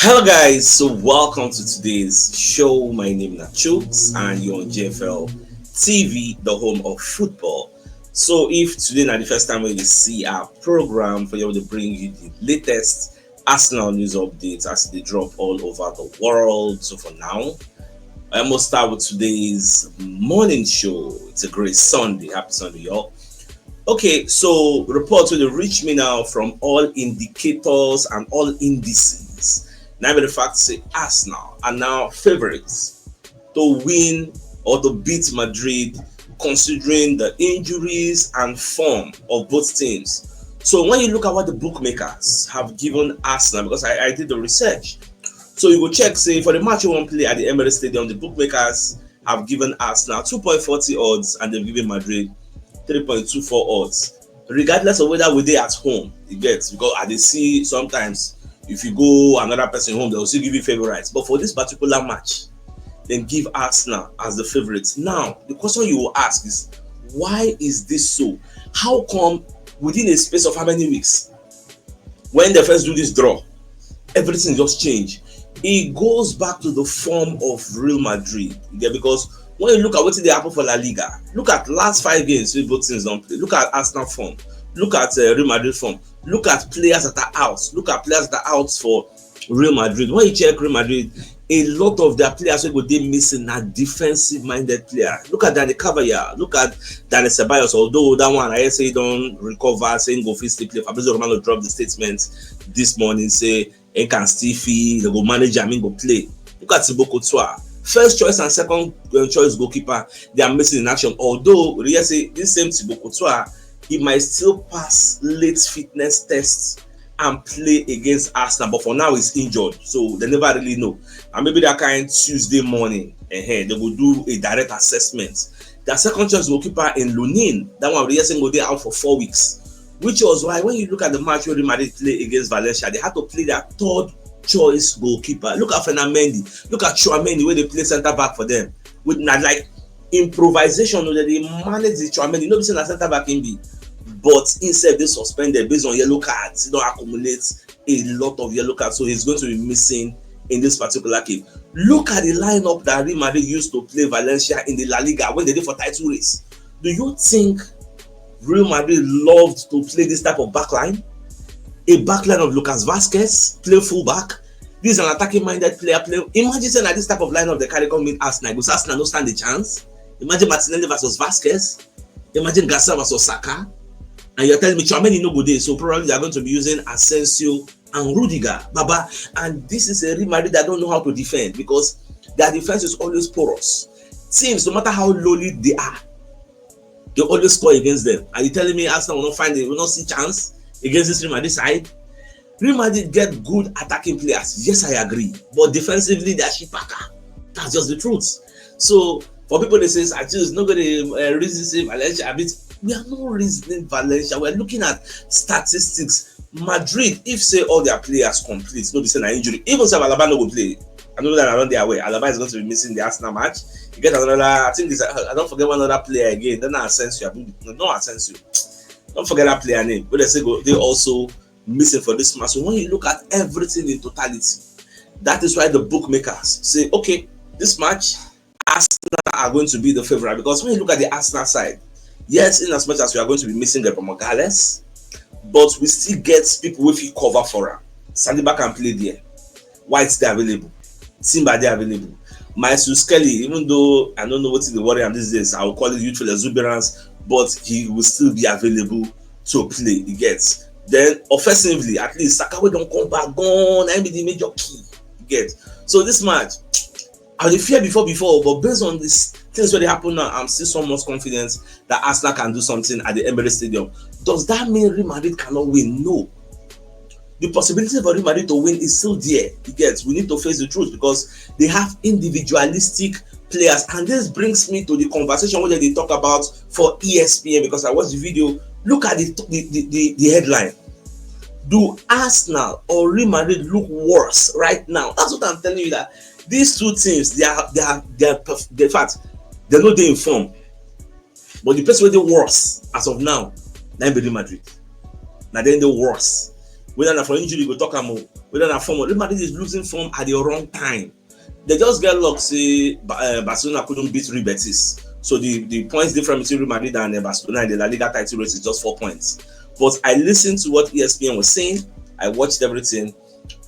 Hello guys, so welcome to today's show. My name is CHUKS and you're on JFL TV, the home of football. So if today is the first time when you see our program, for you to bring you the latest Arsenal news updates as they drop all over the world. So for now, I must start with today's morning show. It's a great Sunday. Happy Sunday, y'all. Okay, so reports will reach me now from all indicators and all indices. Now, the fact say Arsenal are now favorites to win or to beat Madrid, considering the injuries and form of both teams. So when you look at what the bookmakers have given Arsenal, because I did the research, so you go check, say for the match you won't play at the Emirates Stadium, the bookmakers have given Arsenal 2.40 odds and they've given Madrid 3.24 odds, regardless of whether we're there at home. You get, because I see sometimes if you go another person home, they'll still give you favorites. But for this particular match, then give Arsenal as the favorites. Now, the question you will ask is, why is this so? How come within a space of how many weeks, when they first do this draw, everything just changed? It goes back to the form of Real Madrid. Yeah, because when you look at what they happen for La Liga, look at last 5 games we both teams don't play. Look at Arsenal form. Look at Real Madrid form. Look at players that are out. Look at players that are out for Real Madrid. When you check Real Madrid, a lot of their players will be missing are defensive-minded players. Look at Dani Cavaya. Look at Dani Ceballos. Although that one, I say don't recover, saying go still play. Fabrizio Romano dropped the statement this morning, say he can still feel, they go manage, go play. Look at Thibaut Courtois. First choice and second choice goalkeeper, they are missing in action. Although, Raya say this same Thibaut Courtois, he might still pass late fitness tests and play against Arsenal, but for now he's injured, so they never really know. And maybe that kind Tuesday morning, they will do a direct assessment. Their second choice goalkeeper in Lunin, that one Raya go there out for 4 weeks, which was why when you look at the match where Real Madrid play against Valencia, they had to play their third choice goalkeeper. Look at Fernand Mendy, look at Chouameni where they play centre back for them with like improvisation that they manage the Chouameni. Nobody saying a centre back can be, but instead they suspended based on yellow cards. He don't accumulate a lot of yellow cards, so he's going to be missing in this particular game. Look at the lineup that Real Madrid used to play Valencia in the La Liga when they did for title race. Do you think Real Madrid loved to play this type of backline? A backline of Lucas Vazquez, play fullback. This is an attacking-minded player. Imagine saying that this type of lineup they carry come in Arsenal, because Arsenal don't stand a chance. Imagine Martinelli versus Vazquez. Imagine Garcia versus Saka. And you're telling me Chouameni no good day, so probably they're going to be using Asensio and Rudiger, Baba. And this is a Real Madrid that don't know how to defend, because their defense is always porous. Teams, no matter how lowly they are, they always score against them. Are you telling me Arsenal will not find it, will not see chance against this Real Madrid side? Real Madrid get good attacking players. Yes, I agree. But defensively, they are shipaka. That's just the truth. So for people that say, I choose not going to reason Valencia a bit. We are not reasoning Valencia. We are looking at statistics. Madrid, if say all their players complete, no be saying an injury. Even if Alaba no go play, I know that around their way. Alaba is going to be missing the Arsenal match. You get another. I think this. I don't forget one other player again. Then Asensio. No Asensio. Don't forget that player name. But they say they also missing for this match. So when you look at everything in totality, that is why the bookmakers say, okay, this match, Arsenal are going to be the favorite. Because when you look at the Arsenal side, yes, in as much as we are going to be missing the Morales, but we still get people with you cover for her. Saliba can play there. White's there available. Timber there available. Matheus Cunha, even though I don't know what is the worry on these days, I will call it youthful exuberance, but he will still be available to play. He gets. Then offensively, at least Saka don't come back, gone. I be the major key. You get. So this match, I would fear before, but based on these things where they happen now, I'm still so much confident that Arsenal can do something at the Emirates Stadium. Does that mean Real Madrid cannot win? No. The possibility for Real Madrid to win is still there. You get. We need to face the truth, because they have individualistic players, and this brings me to the conversation where they talk about for ESPN, because I watched the video. Look at the headline. Do Arsenal or Real Madrid look worse right now? That's what I'm telling you, that these two teams, they are in fact, they're not in form. But the person where they worse as of now, now Real Madrid. Now then the worse. Whether na for injury, go talk am. Whether na form, Real Madrid is losing form at the wrong time. They just get luck. Say Barcelona couldn't beat Real Betis, so the points difference between Real Madrid and Barcelona in the La Liga title race is just 4 points. But I listened to what ESPN was saying. I watched everything,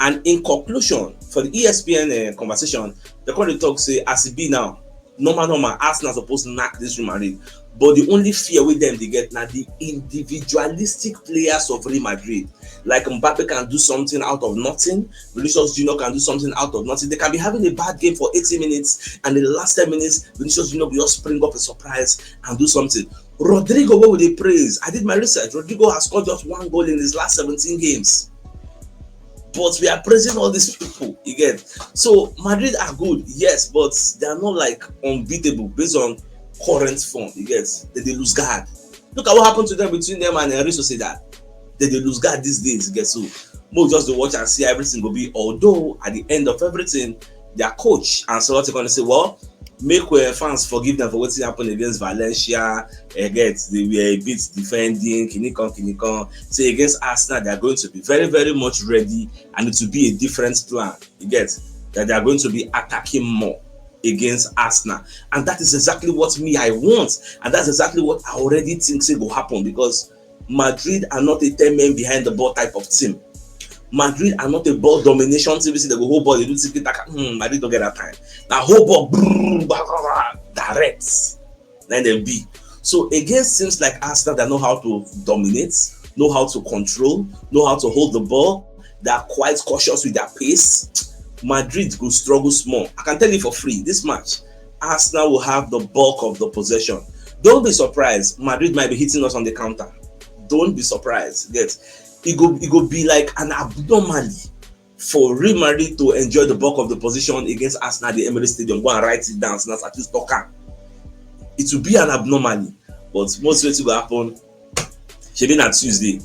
and in conclusion, for the ESPN conversation, they call the talk say as it be now, normal, Arsenal supposed to knock this Real Madrid. But the only fear with them they get now the individualistic players of Real Madrid. Like Mbappe can do something out of nothing, Vinicius Junior can do something out of nothing. They can be having a bad game for 80 minutes, and in the last 10 minutes, Vinicius Junior will just spring up a surprise and do something. Rodrigo, what would they praise? I did my research. Rodrigo has scored just 1 goal in his last 17 games. But we are praising all these people, you get. So Madrid are good, yes, but they are not like unbeatable based on current form, you get. They lose guard. Look at what happened to them between them and Real Sociedad. They lose guard these days, you get. So more just to watch and see everything will be. Although at the end of everything, their coach Ancelotti going to say, well, make fans forgive them for what happened against Valencia. They were a bit defending, kinikon. Say against Arsenal, they are going to be very, very much ready, and it will be a different plan. You get that they are going to be attacking more against Arsenal, and that is exactly what I want, and that's exactly what I already think will happen, because Madrid are not a 10 men behind the ball type of team. Madrid are not a ball domination team. They go whole ball, they do tiki-taka. Madrid don't get that time. Now whole ball, direct. Then they be. So against teams like Arsenal that know how to dominate, know how to control, know how to hold the ball, they are quite cautious with their pace, Madrid will struggle small. I can tell you for free, this match, Arsenal will have the bulk of the possession. Don't be surprised, Madrid might be hitting us on the counter. Don't be surprised. It go be like an abnormality for Real Madrid to enjoy the bulk of the position against Arsenal at the Emirates Stadium. Go and write it down, so that's at least talk. It will be an abnormality, but most of it will happen. Should be on Tuesday.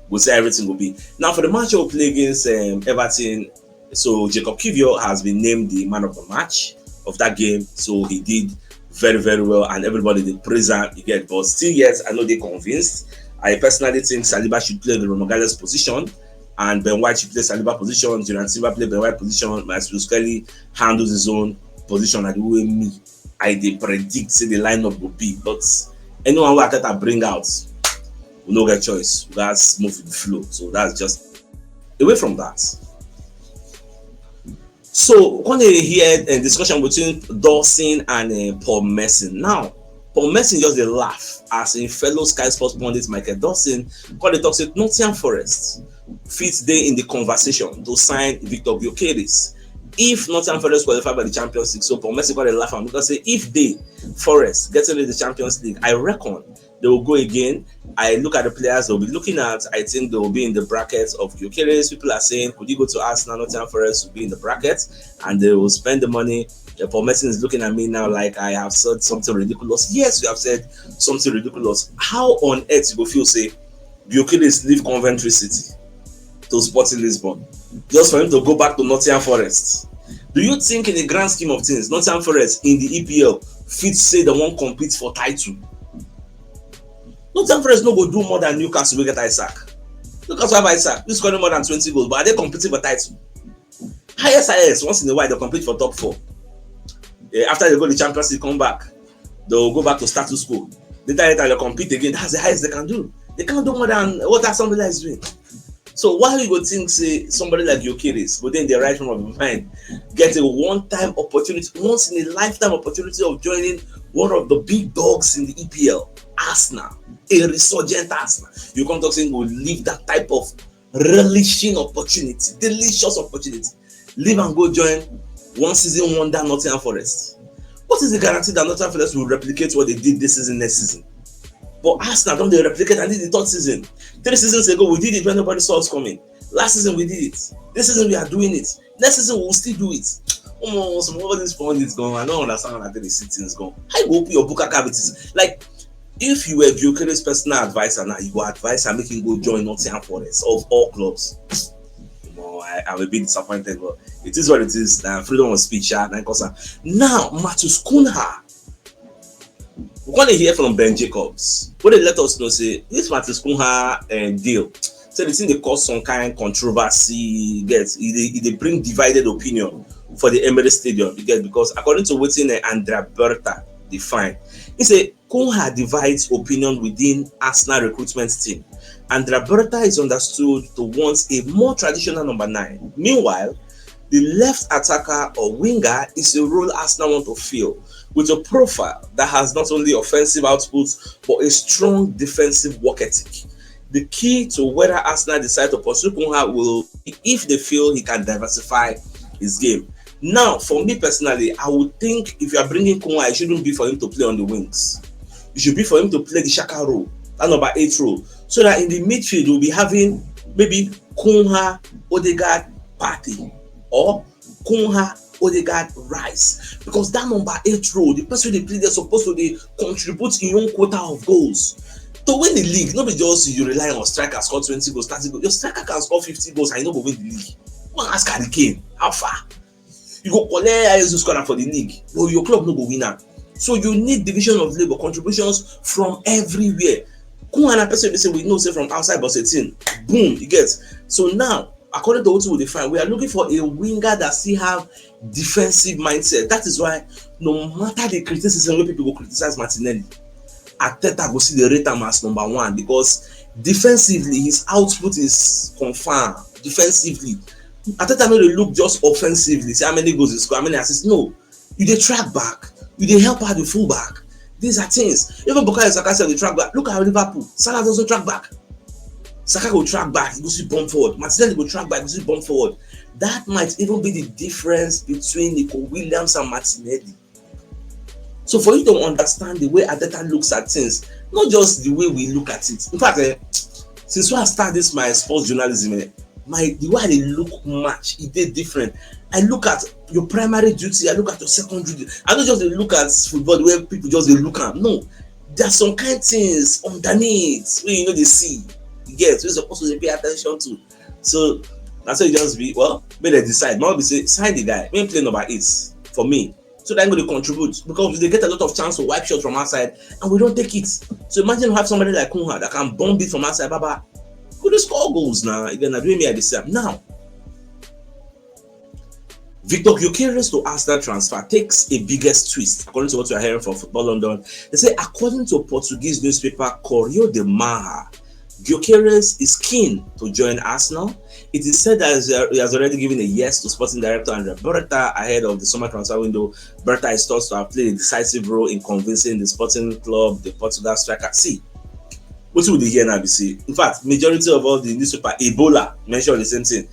We'll say everything will be. Now for the match we'll play against Everton, so Gyokeres has been named the man of the match of that game. So he did very, very well, and everybody they praise him. You get, but still, yes, I know they're convinced. I personally think Saliba should play the Romagales position, and Ben White should play Saliba position. Jordan Silva play Ben White position. Matheus Cunha handles his own position. And the way I predict say the lineup will be. But anyone who Arteta bring out, we no get choice. That's move with the flow. So that's just away from that. So we're going to hear a discussion between Dawson and Paul Merson. Now, Paul Merson just a laugh as a fellow Sky Sports pundit Michael Dawson called the talk said Nottingham Forest fits there in the conversation to sign Victor Gyokeres if Nottingham Forest qualify by the Champions League. So Paul Merson got a laugh and because say if they Forest get into the Champions League, I reckon they will go again. I look at the players they'll be looking at. I think they will be in the brackets of Gyokeres. People are saying, could you go to Arsenal? Nottingham Forest will be in the brackets and they will spend the money. Paul Merson is looking at me now like I have said something ridiculous. Yes, you have said something ridiculous. How on earth you go feel say Gyokeres leave Coventry City to Sporting Lisbon just for him to go back to Nottingham Forest? Do you think in the grand scheme of things, Nottingham Forest in the EPL fit say they won't compete for title? Nottingham Forest no go do more than Newcastle will get Isaac. Newcastle have Isaac. He's scoring more than 20 goals, but are they competing for title? Highest once in a while they compete for top 4. After they go to the Champions League, come back, they'll go back to status quo. Later they'll compete again. That's the highest they can do. They can't do more than what that somebody is doing. So why you go think say somebody like Gyokeres go in the right frame of mind, get a one-time opportunity, once in a lifetime opportunity of joining one of the big dogs in the EPL, Arsenal, a resurgent Arsenal. You come talk saying we'll leave that type of relishing opportunity, delicious opportunity, leave and go join one season wonder Nottingham Forest. What is the guarantee that Nottingham Forest will replicate what they did this season next season? But Arsenal don't they replicate and did the third season. 3 seasons ago we did it when nobody saw us coming. Last season we did it. This season we are doing it. Next season we will still do it. Some of this fund is gone. I don't understand how the city is gone. How you go open your book cavities? Like if you were Gyokeres' personal advisor now, you go advise and make him go join Nottingham Forest of all clubs. I'm a bit disappointed, but it is what it is. Freedom of speech. Now, Matheus Cunha. We're going to hear from Ben Jacobs. What they let us know, say, this Matheus Cunha deal, So the thing they cause some kind of controversy, gets they bring divided opinion for the Emirates Stadium, you get, because according to what Andrea Berta defined, he said Cunha divides opinion within Arsenal recruitment team. Andrea Berta is understood to want a more traditional number 9. Meanwhile, the left attacker or winger is a role Arsenal want to fill with a profile that has not only offensive output but a strong defensive work ethic. The key to whether Arsenal decide to pursue Cunha will be if they feel he can diversify his game. Now, for me personally, I would think if you are bringing Cunha, it shouldn't be for him to play on the wings. It should be for him to play the Xhaka role, that number 8 role, so that in the midfield we'll be having maybe Cunha, Odegaard, Partey, or Cunha, Odegaard, Rice, because that number 8 role, the person they play, they're supposed to contribute in your own quota of goals. To win the league, nobody just you rely on striker score 20 goals, 30 goals. Your striker can score 50 goals and you know go win the league. One ask Harry Kane, how far? You go collect ISO scorer for the league, but your club no go win am. So you need division of labor, contributions from everywhere. Cunha and person say we know say from outside box 18, boom, you get. So now, according to what we define, we are looking for a winger that still have defensive mindset. That is why no matter the criticism wey people go criticize Martinelli, Arteta go see the rate am as number 1 because defensively his output is confirmed. Defensively, Arteta no dey look just offensively, say how many goals he score, how many assists. No, you dey track back, you dey help out the fullback. These are things. Even Bukayo Saka said they track back. Look at Liverpool. Salah doesn't track back. Saka go track back, he go see bump forward. Martinelli go track back, he go see bump forward. That might even be the difference between Nico Williams and Martinelli. So for you to understand the way Arteta looks at things, not just the way we look at it. In fact, since when I started this my sports journalism, the way I look match, it is different. I look at your primary duty, I look at your secondary duty. I don't just look at football where people just look at. No, there are some kind of things underneath where you know they see. You get, so you're supposed to pay attention to. So that's why you just be, well, may they decide. Now be say, sign the guy, when play number 8 for me. So they're going to contribute because they get a lot of chance to wipe shots from outside and we don't take it. So imagine you have somebody like Cunha that can bomb it from outside, Baba. Could score goals now? Again, doing me at the same. Now, Victor Gyokeres to Arsenal transfer takes a biggest twist, according to what we are hearing from Football London. They say, according to Portuguese newspaper Correio de Marra, Gyokeres is keen to join Arsenal. It is said that he has already given a yes to sporting director Andrea Berta ahead of the summer transfer window. Berta is thought to have played a decisive role in convincing the Sporting Club, the Portugal striker. See, what will they hear now? See, in fact, majority of all the newspaper, Ebola mentioned the same thing.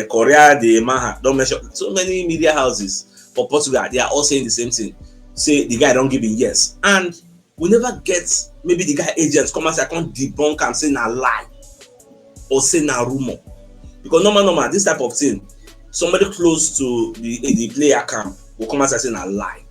Correio de Marra don't mention. So many media houses for Portugal, they are all saying the same thing. Say the guy don't give him yes, and we never get maybe the guy agents come and say I can't debunk and say na lie or say na rumor. Because normal, this type of thing, somebody close to the player camp will come and say na lie.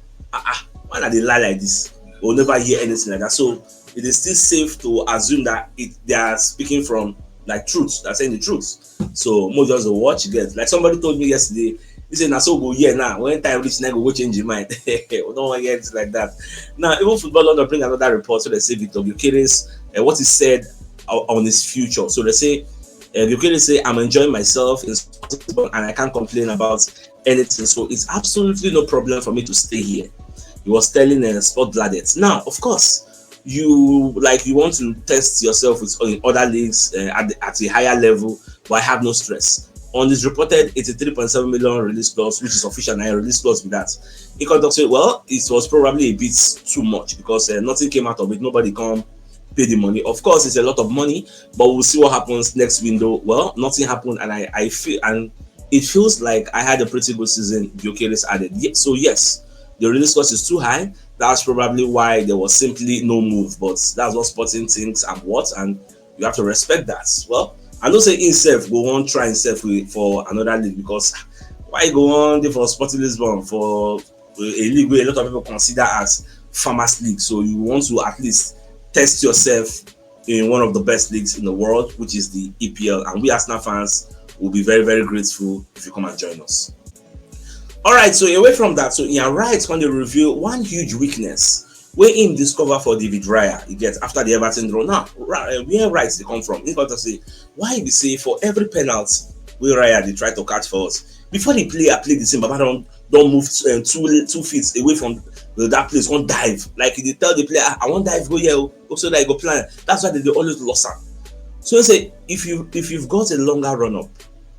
Why not they lie like this? We'll never hear anything like that. So it is still safe to assume that they are speaking from like truth. They're saying the truth. So more just a watch get. Like somebody told me yesterday, he said, "Na so go here now. When time reach, now go change your mind." We don't want to hear it like that. Now, even Football London bring another report. So they say Victor Gyokeres, what he said on his future. So they say, Gyokeres say, "I'm enjoying myself in sport and I can't complain about anything. So it's absolutely no problem for me to stay here." He was telling Sport Bladet. Now, of course, you want to test yourself in other leagues at a higher level, but I have no stress. On his reported 83.7 million release clause, which is official now, release clause with that, he said, well, it was probably a bit too much because nothing came out of it. Nobody can pay the money. Of course, it's a lot of money, but we'll see what happens next window. Well, nothing happened, and I feel, and it feels like I had a pretty good season. Gyokeres added. So yes, the release cost is too high. That's probably why there was simply no move. But that's what Sporting thinks and what, and you have to respect that. Well, I don't say himself go on try himself for another league, because why go on for Sporting Lisbon for a league where a lot of people consider as farmers league? So you want to at least test yourself in one of the best leagues in the world, which is the EPL, and we Arsenal fans will be very, very grateful if you come and join us. All right, so away from that, so Ian Wright going to reveal one huge weakness Where him discover for David Raya, you get after the Everton draw. Now, where rights they come from? He got to say why we say for every penalty where Raya they try to catch for us before the player play the same, Baba don't move 2 feet away from that place. Won't dive like they tell the player, I won't dive go here, also that I go plan. That's why they always lost him. So you say if you've got a longer run up,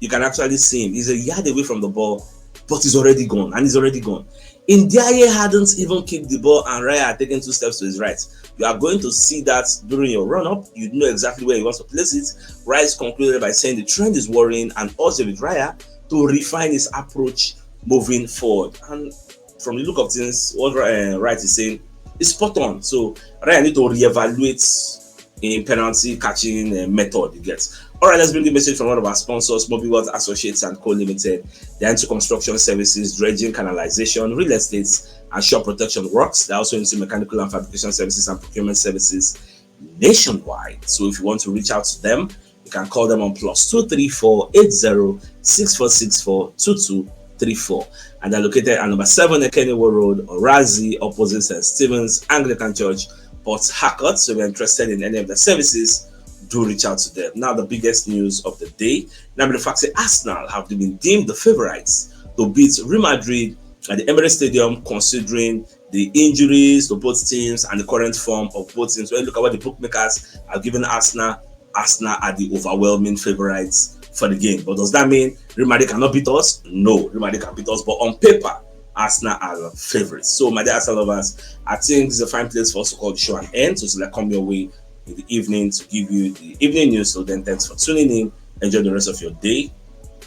you can actually see him. He's a yard away from the ball, but he's already gone, and he's already gone. Ndiaye hadn't even kicked the ball, and Raya had taken 2 steps to his right. You are going to see that during your run up. You know exactly where he wants to place it. Rice concluded by saying the trend is worrying and urged with Raya to refine his approach moving forward. And from the look of things, what Wright is saying is spot on. So Raya need to reevaluate in penalty catching method he gets. All right, let's bring a message from one of our sponsors, Mobile World Associates and Co. Limited. They're into construction services, dredging, canalization, real estate, and shore protection works. They're also into mechanical and fabrication services and procurement services nationwide. So if you want to reach out to them, you can call them on +234 80 6464 2234. And they're located at number 7 Kennywood Road, Orazi, opposite St. Stephen's Anglican Church, Port Harcourt. So if you're interested in any of the services, do reach out to them. Now, the biggest news of the day. Now, the fact that Arsenal have been deemed the favourites to beat Real Madrid at the Emirates Stadium, considering the injuries to both teams and the current form of both teams. When you look at what the bookmakers have given Arsenal are the overwhelming favourites for the game. But does that mean Real Madrid cannot beat us? No, Real Madrid can beat us. But on paper, Arsenal are the favourites. So, my dear Arsenal lovers, I think this is a fine place for us to call the show an end. So, like, come your way in the evening to give you the evening news. So then thanks for tuning in. Enjoy the rest of your day.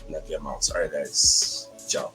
Like your mouth. All right, guys. Ciao.